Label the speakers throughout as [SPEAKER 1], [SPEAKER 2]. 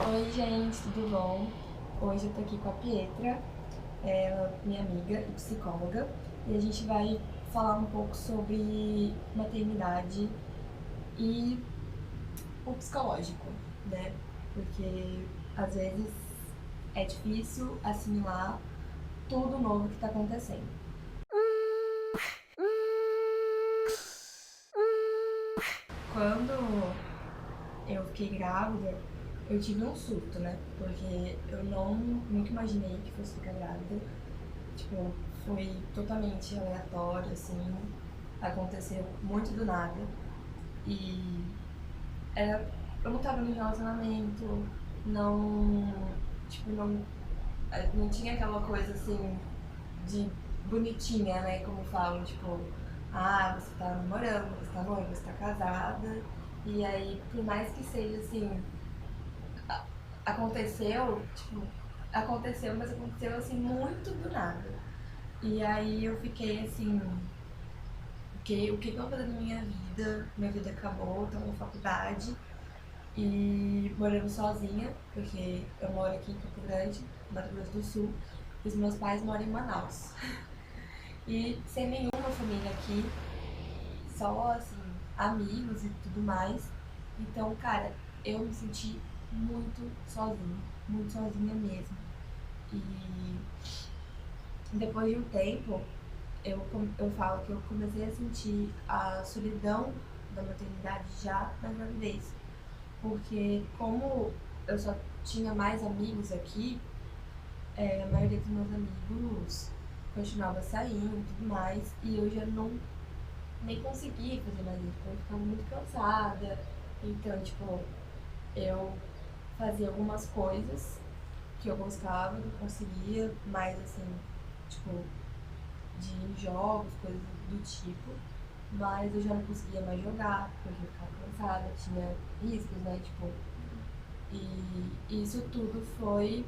[SPEAKER 1] Oi, gente, tudo bom? Hoje eu tô aqui com a Pietra, ela é minha amiga e psicóloga, e a gente vai falar um pouco sobre maternidade e o psicológico, né? Porque às vezes é difícil assimilar tudo novo que tá acontecendo. Quando eu fiquei grávida, eu tive um surto, né? Porque eu nunca imaginei que fosse ficar grávida. Tipo, foi totalmente aleatório, assim, aconteceu muito do nada. E era, eu não tava no relacionamento, não, tipo, não tinha aquela coisa assim de bonitinha, né? Como falam, tipo, ah, você tá namorando, você tá noiva, você tá casada. E aí, por mais que seja assim, aconteceu, tipo, aconteceu, mas aconteceu assim muito do nada. E aí eu fiquei assim, o que eu vou fazer na minha vida? Minha vida acabou, tô na faculdade e morando sozinha, porque eu moro aqui em Campo Grande, Mato Grosso do Sul, e os meus pais moram em Manaus. E sem nenhuma família aqui, só assim, amigos e tudo mais. Então, cara, eu me senti muito sozinha mesmo. E depois de um tempo, eu falo que eu comecei a sentir a solidão da maternidade já na gravidez. Porque como eu só tinha mais amigos aqui, a maioria dos meus amigos continuava saindo e tudo mais, e eu já não nem conseguia fazer mais isso, porque eu ficava muito cansada. Então, tipo, eu fazia algumas coisas que eu gostava, que eu conseguia, mais assim, tipo, de ir em jogos, coisas do tipo, mas eu já não conseguia mais jogar, porque eu ficava cansada, tinha riscos, né? Tipo, e isso tudo foi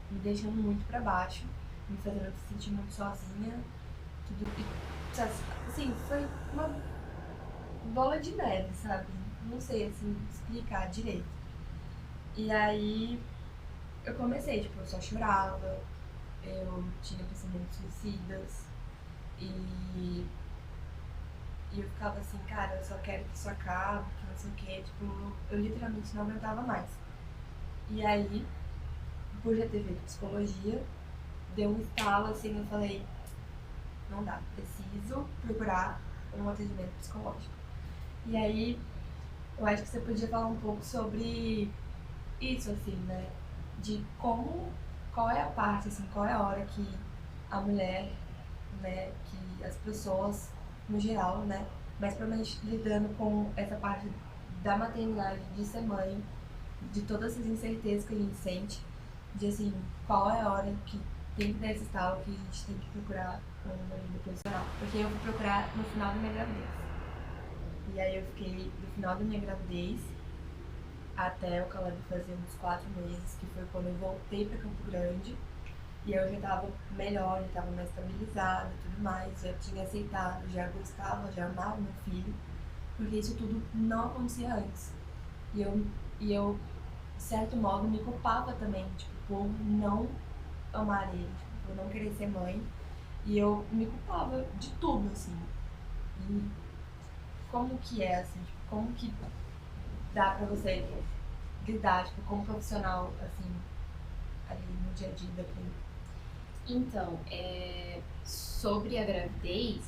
[SPEAKER 1] me deixando muito pra baixo, me fazendo me sentir muito sozinha, tudo. E, assim, foi uma bola de neve, sabe? Não sei, assim, explicar direito. E aí eu comecei, tipo, eu só chorava, eu tinha pensamentos suicidas, e E eu ficava assim, cara, eu só quero que isso acabe, que não sei o que, tipo, eu literalmente não aguentava mais. E aí, por já ter feito psicologia, deu um estalo assim, eu falei, não dá, preciso procurar um atendimento psicológico. E aí, eu acho que você podia falar um pouco sobre isso, assim, né? De como, qual é a parte, assim, qual é a hora que a mulher, né, que as pessoas, no geral, né, mas provavelmente lidando com essa parte da maternidade, de ser mãe, de todas essas incertezas que a gente sente, de assim, qual é a hora que tem que dar esse estalo, que a gente tem que procurar uma ajuda profissional. Porque eu fui procurar no final da minha gravidez. E aí eu fiquei no final da minha gravidez até o Caleb fazer uns 4 meses, que foi quando eu voltei para Campo Grande. E eu já tava melhor, já tava mais estabilizada e tudo mais, já tinha aceitado, já gostava, já amava meu filho, porque isso tudo não acontecia antes. E eu de certo modo, me culpava também, tipo, por não amar ele, tipo, por não querer ser mãe. E eu me culpava de tudo, assim. E como que é, assim, tipo, como que dá pra você lidar, tipo, como profissional, assim, ali no dia a dia da clínica?
[SPEAKER 2] Então, sobre a gravidez,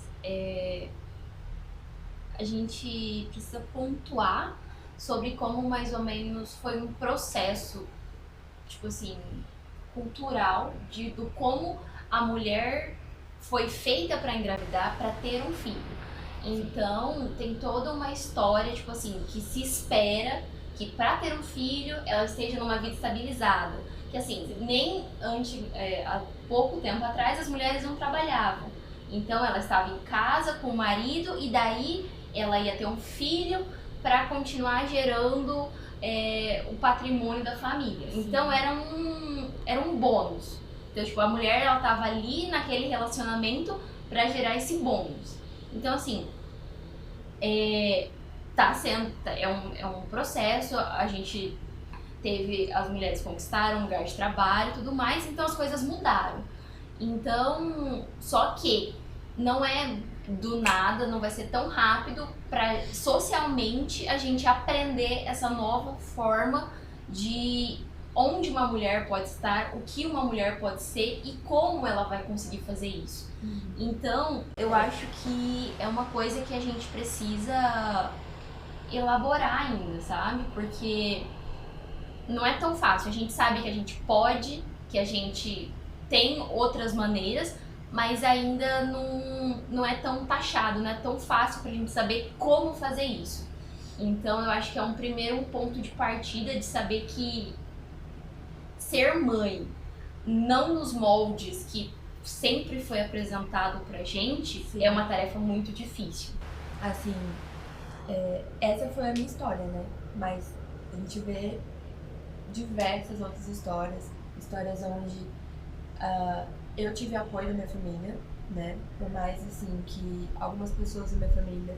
[SPEAKER 2] a gente precisa pontuar sobre como mais ou menos foi um processo, tipo assim, cultural do como a mulher foi feita para engravidar, para ter um filho. Então, tem toda uma história, tipo assim, que se espera que para ter um filho ela esteja numa vida estabilizada. Que assim, nem há pouco tempo atrás as mulheres não trabalhavam. Então ela estava em casa com o marido e daí ela ia ter um filho para continuar gerando o patrimônio da família.
[SPEAKER 1] Sim.
[SPEAKER 2] Então era um bônus. Então, tipo, a mulher ela tava ali naquele relacionamento para gerar esse bônus. Então, assim, tá sendo, é um processo, a gente as mulheres conquistaram um lugar de trabalho e tudo mais, então as coisas mudaram. Então, só que não é do nada, não vai ser tão rápido para socialmente a gente aprender essa nova forma de onde uma mulher pode estar, o que uma mulher pode ser e como ela vai conseguir fazer isso. Então, eu acho que é uma coisa que a gente precisa elaborar ainda, sabe? Porque não é tão fácil. A gente sabe que a gente pode, que a gente tem outras maneiras, mas ainda não é tão taxado, não é tão fácil pra gente saber como fazer isso. Então eu acho que é um primeiro ponto de partida de saber que ser mãe, não nos moldes que sempre foi apresentado pra gente, é uma tarefa muito difícil.
[SPEAKER 1] Assim, essa foi a minha história, né? Mas a gente vê diversas outras histórias onde eu tive apoio da minha família, né? Por mais, assim, que algumas pessoas da minha família,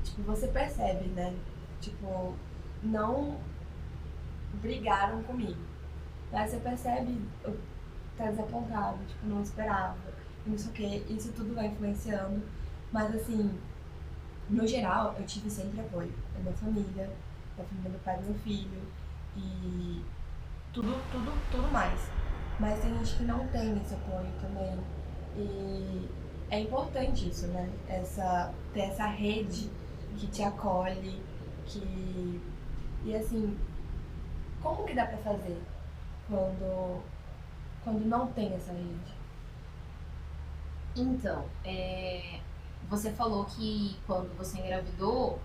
[SPEAKER 1] tipo, você percebe, né? Tipo, não brigaram comigo. Mas você percebe, tá desapontado, tipo, não esperava, não sei o que, isso tudo vai influenciando. Mas, assim, no geral, eu tive sempre apoio da minha família, da família do pai do meu filho e tudo mais. Mas tem gente que não tem esse apoio também. E é importante isso, né? Ter essa rede que te acolhe, que... E assim, como que dá pra fazer quando não tem essa rede?
[SPEAKER 2] Então, você falou que quando você engravidou,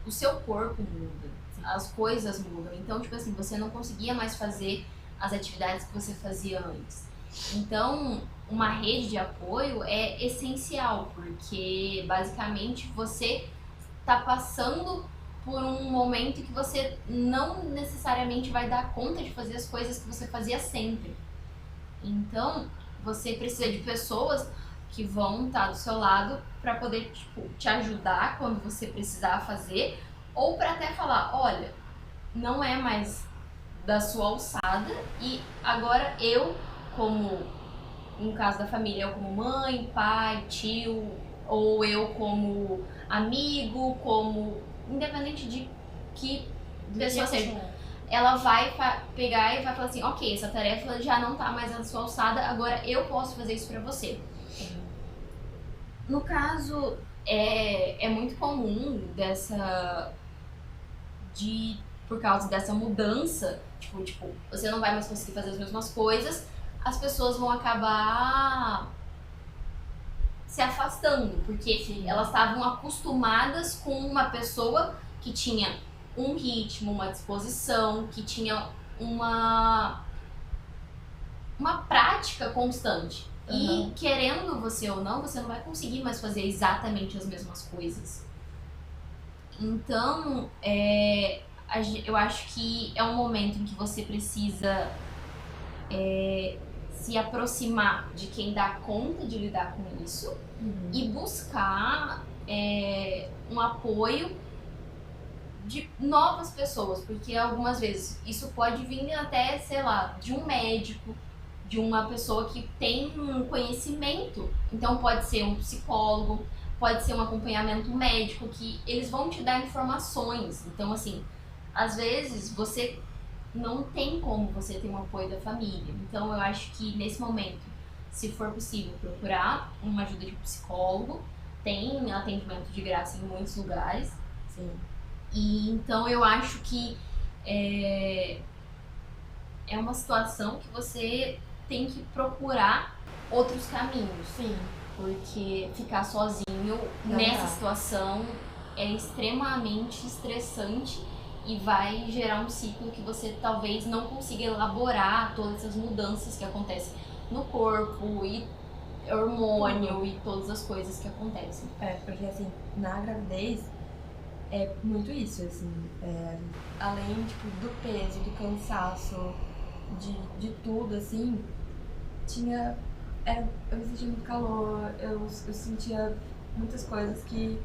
[SPEAKER 2] o seu corpo muda, as coisas mudam. Então, tipo assim, você não conseguia mais fazer as atividades que você fazia antes. Então, uma rede de apoio é essencial, porque basicamente você está passando por um momento que você não necessariamente vai dar conta de fazer as coisas que você fazia sempre. Então, você precisa de pessoas que vão estar do seu lado para poder, tipo, te ajudar quando você precisar fazer, ou para até falar, olha, não é mais da sua alçada e agora eu, como no caso da família, eu como mãe, pai, tio, ou eu como amigo, como independente de que pessoa seja, ela vai pegar e vai falar assim, ok, essa tarefa já não tá mais na sua alçada, agora eu posso fazer isso pra você. No caso, é muito comum por causa dessa mudança, tipo, você não vai mais conseguir fazer as mesmas coisas, as pessoas vão acabar se afastando, porque
[SPEAKER 1] Sim.
[SPEAKER 2] Elas estavam acostumadas com uma pessoa que tinha um ritmo, uma disposição, que tinha uma prática constante. E querendo você ou não, você não vai conseguir mais fazer exatamente as mesmas coisas. Então, eu acho que é um momento em que você precisa se aproximar de quem dá conta de lidar com isso e buscar um apoio de novas pessoas, porque algumas vezes isso pode vir até, sei lá, de um médico, de uma pessoa que tem um conhecimento. Então pode ser um psicólogo, pode ser um acompanhamento médico, que eles vão te dar informações. Então, assim, às vezes você não tem como você ter um apoio da família. Então eu acho que nesse momento, se for possível, procurar uma ajuda de psicólogo. Tem atendimento de graça em muitos lugares.
[SPEAKER 1] Sim.
[SPEAKER 2] E então eu acho que é uma situação que você tem que procurar outros caminhos.
[SPEAKER 1] Sim.
[SPEAKER 2] Porque ficar sozinho nessa situação é extremamente estressante e vai gerar um ciclo que você talvez não consiga elaborar todas essas mudanças que acontecem no corpo e hormônio e todas as coisas que acontecem.
[SPEAKER 1] Porque assim, na gravidez é muito isso, assim, além, tipo, do peso, do cansaço, de tudo, assim, eu sentia muito calor, eu sentia muitas coisas que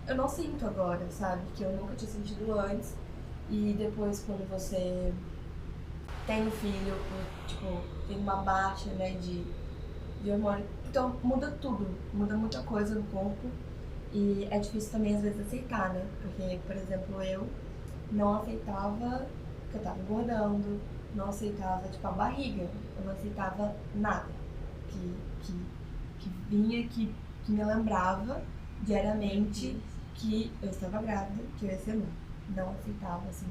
[SPEAKER 1] eu não sinto agora, sabe? Que eu nunca tinha sentido antes. E depois, quando você tem um filho, tipo, tem uma baixa, né, de hormônio. Então muda tudo, muda muita coisa no corpo. E é difícil também às vezes aceitar, né? Porque, por exemplo, eu não aceitava que eu tava engordando, não aceitava, tipo, a barriga. Eu não aceitava nada que, que, que vinha, que me lembrava diariamente que eu estava grávida, que eu ia ser mãe. Não aceitava, assim,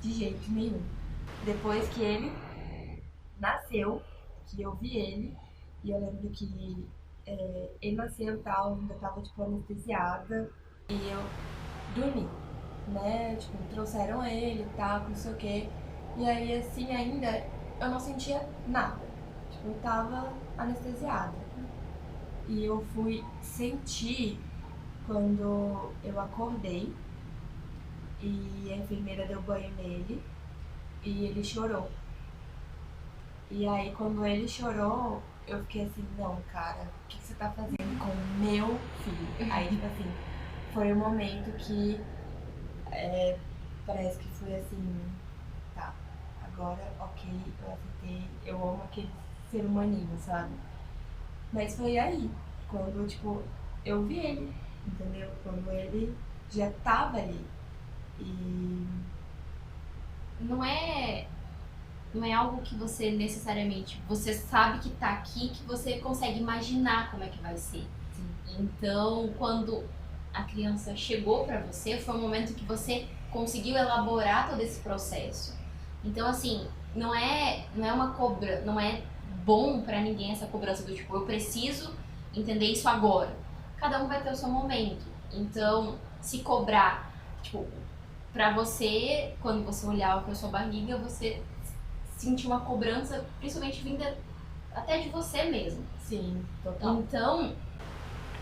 [SPEAKER 1] de jeito nenhum. Depois que ele nasceu, que eu vi ele, e eu lembro que ele nasceu e tal, ainda tava, tipo, anestesiada, e eu dormi, né? Tipo, trouxeram ele e tal, não sei o quê. E aí, assim, ainda eu não sentia nada. Tipo, eu tava anestesiada. E eu fui sentir quando eu acordei e a enfermeira deu banho nele e ele chorou. E aí, quando ele chorou, eu fiquei assim, não, cara, o que você tá fazendo com o meu filho? Aí, tipo assim, foi um momento que parece que foi assim, tá, agora, ok, eu aceitei, eu amo aquele ser humaninho, sabe? Mas foi aí, quando, tipo, eu vi ele, entendeu? Quando ele já tava ali. E
[SPEAKER 2] Não é, não é algo que você necessariamente, você sabe que tá aqui, que você consegue imaginar como é que vai ser.
[SPEAKER 1] sim,
[SPEAKER 2] Então, quando a criança chegou para você, foi um momento que você conseguiu elaborar todo esse processo. Então, assim, não é uma cobra, não é bom para ninguém essa cobrança do tipo, eu preciso entender isso agora. Cada um vai ter o seu momento. Então, se cobrar, tipo, para você, quando você olhava para sua barriga, você sentir uma cobrança, principalmente vinda até de você mesmo.
[SPEAKER 1] sim, total.
[SPEAKER 2] Então,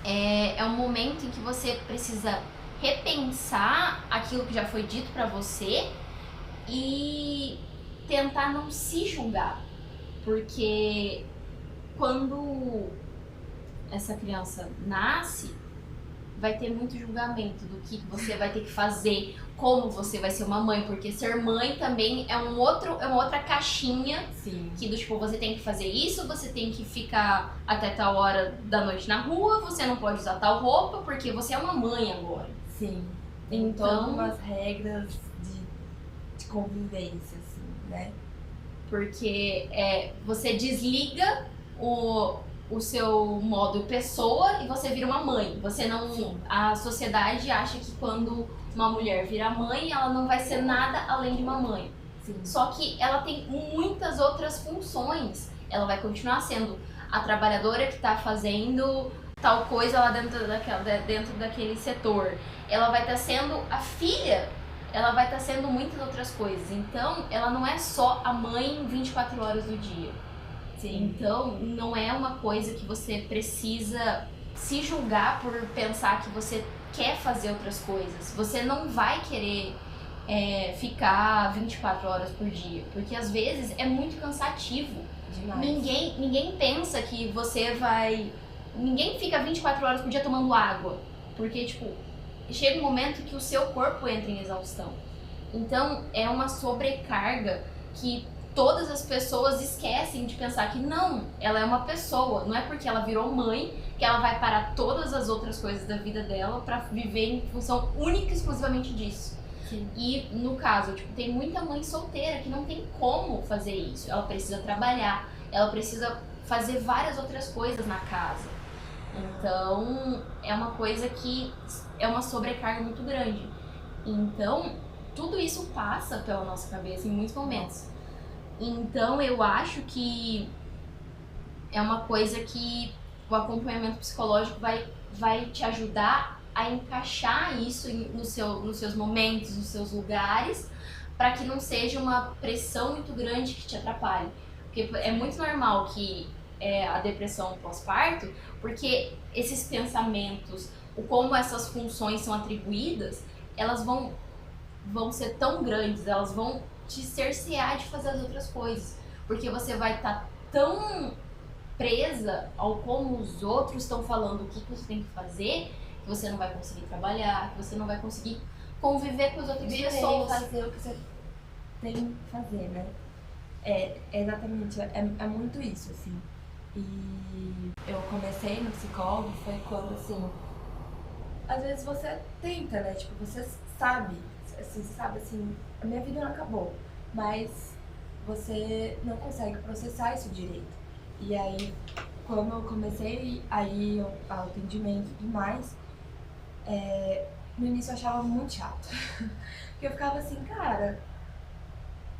[SPEAKER 2] é um momento em que você precisa repensar aquilo que já foi dito pra você e tentar não se julgar. Porque quando essa criança nasce, vai ter muito julgamento do que você vai ter que fazer, como você vai ser uma mãe, porque ser mãe também é uma outra caixinha.
[SPEAKER 1] Sim.
[SPEAKER 2] Que do tipo, você tem que fazer isso, você tem que ficar até tal hora da noite na rua, você não pode usar tal roupa, porque você é uma mãe agora.
[SPEAKER 1] Sim. Tem
[SPEAKER 2] Então,
[SPEAKER 1] todas umas regras de convivência, assim, né?
[SPEAKER 2] porque você desliga o seu modo pessoa e você vira uma mãe. Você não.
[SPEAKER 1] Sim.
[SPEAKER 2] A sociedade acha que quando uma mulher vira mãe, ela não vai ser nada além de uma mãe.
[SPEAKER 1] Sim.
[SPEAKER 2] Só que ela tem muitas outras funções. Ela vai continuar sendo a trabalhadora que está fazendo tal coisa lá dentro daquele setor. Ela vai estar sendo a filha, ela vai estar sendo muitas outras coisas. Então, ela não é só a mãe 24 horas do dia.
[SPEAKER 1] Sim.
[SPEAKER 2] Então, não é uma coisa que você precisa se julgar por pensar que você quer fazer outras coisas. Você não vai querer ficar 24 horas por dia, porque às vezes é muito cansativo.
[SPEAKER 1] Demais.
[SPEAKER 2] Ninguém pensa que você vai... Ninguém fica 24 horas por dia tomando água, porque, tipo, chega um momento que o seu corpo entra em exaustão. Então, é uma sobrecarga que todas as pessoas esquecem de pensar que não, ela é uma pessoa, não é porque ela virou mãe que ela vai parar todas as outras coisas da vida dela pra viver em função única e exclusivamente disso.
[SPEAKER 1] Sim.
[SPEAKER 2] E no caso, tipo, tem muita mãe solteira que não tem como fazer isso. Ela precisa trabalhar, ela precisa fazer várias outras coisas na casa. Então, é uma coisa que é uma sobrecarga muito grande. Então, tudo isso passa pela nossa cabeça em muitos momentos. Então, eu acho que é uma coisa que o acompanhamento psicológico vai te ajudar a encaixar isso nos seus momentos, nos seus lugares, para que não seja uma pressão muito grande que te atrapalhe. Porque é muito normal que a depressão pós-parto, porque esses pensamentos, o como essas funções são atribuídas, elas vão ser tão grandes, elas vão te cercear de fazer as outras coisas. Porque você vai estar tão presa ao como os outros estão falando o que você tem que fazer, que você não vai conseguir trabalhar, que você não vai conseguir conviver com as outras
[SPEAKER 1] Viver e
[SPEAKER 2] pessoas.
[SPEAKER 1] fazer o que você tem que fazer, né? Exatamente, é muito isso, assim. E eu comecei no psicólogo foi quando, assim, às vezes você tenta, né? Tipo, você sabe, assim, a minha vida não acabou, mas você não consegue processar isso direito. E aí, quando eu comecei aí ao atendimento e tudo mais, no início eu achava muito chato. Porque eu ficava assim, cara,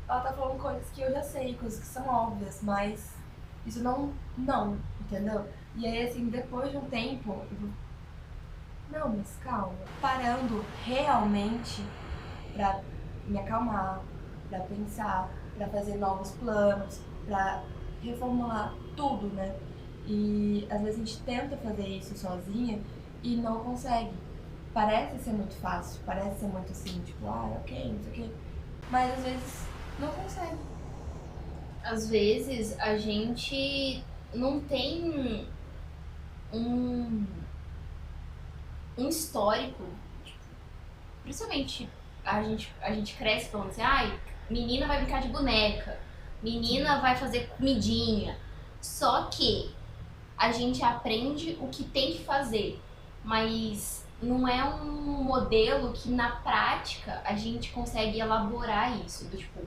[SPEAKER 1] ela tá falando coisas que eu já sei, coisas que são óbvias, mas isso não, entendeu? E aí, assim, depois de um tempo, não, mas calma. Parando realmente pra me acalmar, pra pensar, pra fazer novos planos, pra reformular tudo, né? E às vezes a gente tenta fazer isso sozinha e não consegue. Parece ser muito fácil, parece ser muito assim, tipo, ok, não sei o quê. Mas às vezes não consegue.
[SPEAKER 2] Às vezes a gente não tem um histórico, tipo, principalmente a gente cresce falando assim, ai, menina vai brincar de boneca, menina vai fazer comidinha. Só que a gente aprende o que tem que fazer, mas não é um modelo que na prática a gente consegue elaborar isso, do tipo,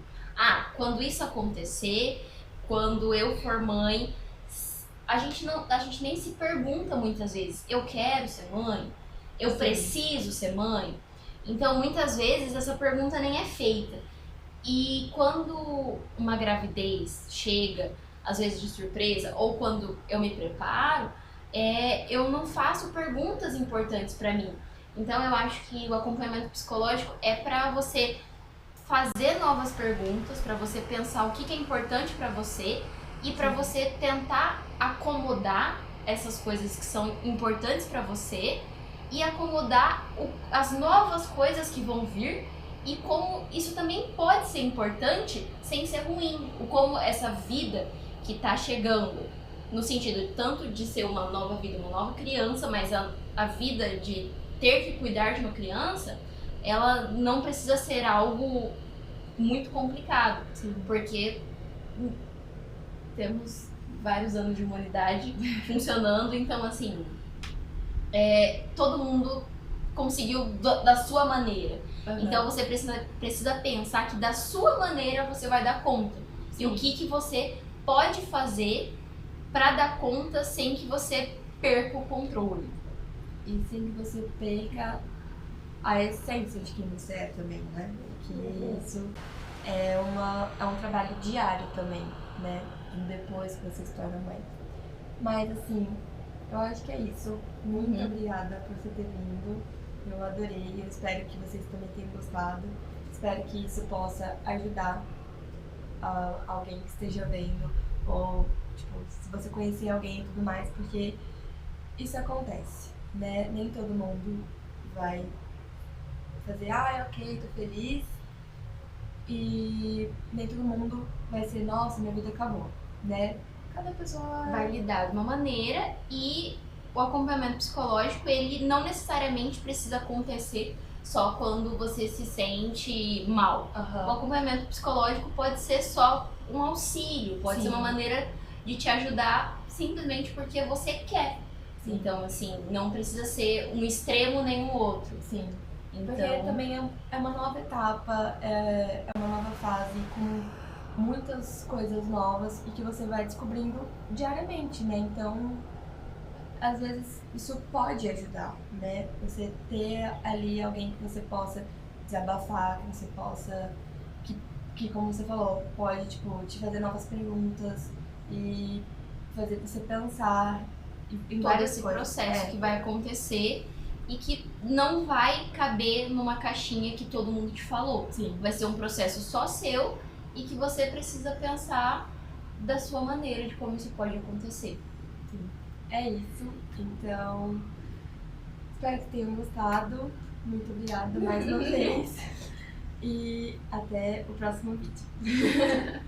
[SPEAKER 2] quando isso acontecer, quando eu for mãe, a gente nem se pergunta muitas vezes, eu quero ser mãe? Eu
[SPEAKER 1] Sim.
[SPEAKER 2] preciso ser mãe? Então, muitas vezes essa pergunta nem é feita. E quando uma gravidez chega, às vezes de surpresa, ou quando eu me preparo, eu não faço perguntas importantes para mim. Então, eu acho que o acompanhamento psicológico é para você fazer novas perguntas, para você pensar o que é importante para você e para você tentar acomodar essas coisas que são importantes para você e acomodar as novas coisas que vão vir e como isso também pode ser importante sem ser ruim. Como essa vida que está chegando, no sentido tanto de ser uma nova vida, uma nova criança, mas a vida de ter que cuidar de uma criança, ela não precisa ser algo muito complicado.
[SPEAKER 1] Sim.
[SPEAKER 2] Porque temos vários anos de humanidade funcionando, então assim, todo mundo conseguiu da sua maneira.
[SPEAKER 1] Uhum.
[SPEAKER 2] Então você precisa pensar que da sua maneira você vai dar conta.
[SPEAKER 1] Sim.
[SPEAKER 2] E o que você pode fazer para dar conta sem que você perca o controle.
[SPEAKER 1] E sem que você perca a essência de quem você é também, né? Que isso é um trabalho diário também, né? Depois que você se torna mãe. Mas assim, eu acho que é isso. Muito obrigada por você ter vindo. Eu adorei. Eu espero que vocês também tenham gostado. Espero que isso possa ajudar alguém que esteja vendo. Ou, tipo, se você conhecer alguém e tudo mais, porque isso acontece, né? Nem todo mundo vai fazer, ok, tô feliz. E nem todo mundo vai ser, nossa, minha vida acabou, né? Cada pessoa
[SPEAKER 2] vai lidar de uma maneira e o acompanhamento psicológico, ele não necessariamente precisa acontecer só quando você se sente mal. O acompanhamento psicológico pode ser só um auxílio, pode ser uma maneira de te ajudar simplesmente porque você quer.
[SPEAKER 1] Sim.
[SPEAKER 2] Então, assim, não precisa ser um extremo nem o outro.
[SPEAKER 1] Sim.
[SPEAKER 2] Então,
[SPEAKER 1] porque também é uma nova etapa, é uma nova fase com muitas coisas novas e que você vai descobrindo diariamente, né? Então, às vezes isso pode ajudar, né? Você ter ali alguém que você possa desabafar, que você possa, que como você falou, pode, tipo, te fazer novas perguntas e fazer você pensar em
[SPEAKER 2] todo
[SPEAKER 1] várias
[SPEAKER 2] esse
[SPEAKER 1] coisas.
[SPEAKER 2] processo que vai acontecer e que não vai caber numa caixinha que todo mundo te falou.
[SPEAKER 1] Sim.
[SPEAKER 2] Vai ser um processo só seu e que você precisa pensar da sua maneira de como isso pode acontecer.
[SPEAKER 1] Sim. É isso. Então, espero que tenham gostado. Muito obrigada mais uma vez. E até o próximo vídeo.